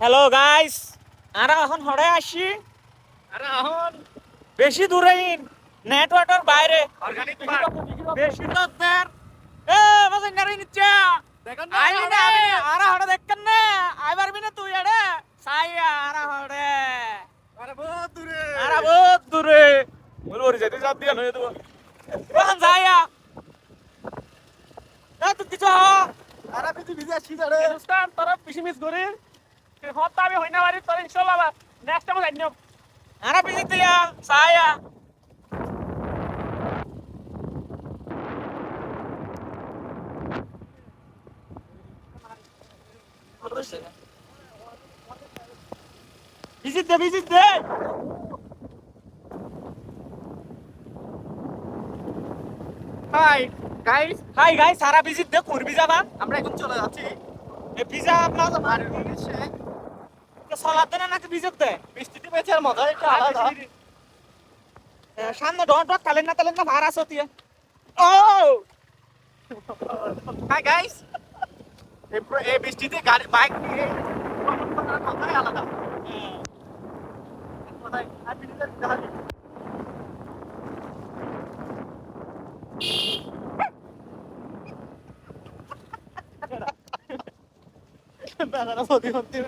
Hello guys, আমরা এখন হড়ে আসি। আরে এখন বেশি দূরে নেটওয়ার্কের বাইরে অর্গানিক বেশি দূর এ বাজে নারি নিচে দেখুন আইলি না আরা হড়ে দেখকেন না আইবার বিনা তুই এড়ে সাইয়া আরা হড়ে আরে বহুত দূরে আরা বহুত দূরে বলবরি যেতে যাব দিয়া নয় দেব কোন যাইয়া এ তুই কিছু আরে পিছি ভিজে আসছি রে হিন্দুস্তান তোর পিছি মিস করি হতা আমি হইনা বাড়ি তোর ইনশাআল্লাহ নেক্সট টাইম জানিও আরা পিছি দিয়া সাইয়া ভিজিট দে হাই গাইস সারা ভিজিট দে করবি যাবা আমরা এখন চলে যাচ্ছি এ ভিজা আপনার তো বাড়ির উদ্দেশ্যে সলাতে না নাকি ভিজিট দে বৃষ্টিতে বেঁচে মজা একটা আলাদা সামনে ডট তালেন না ভার আসো তুই ও হাই গাইস এই বৃষ্টিতে গাড়ি বাইক নিয়ে ভ্রমণ করার কথাই আলাদা কথাই আর বৃষ্টিতে গাড়ি দাদা প্রতিবন্ধী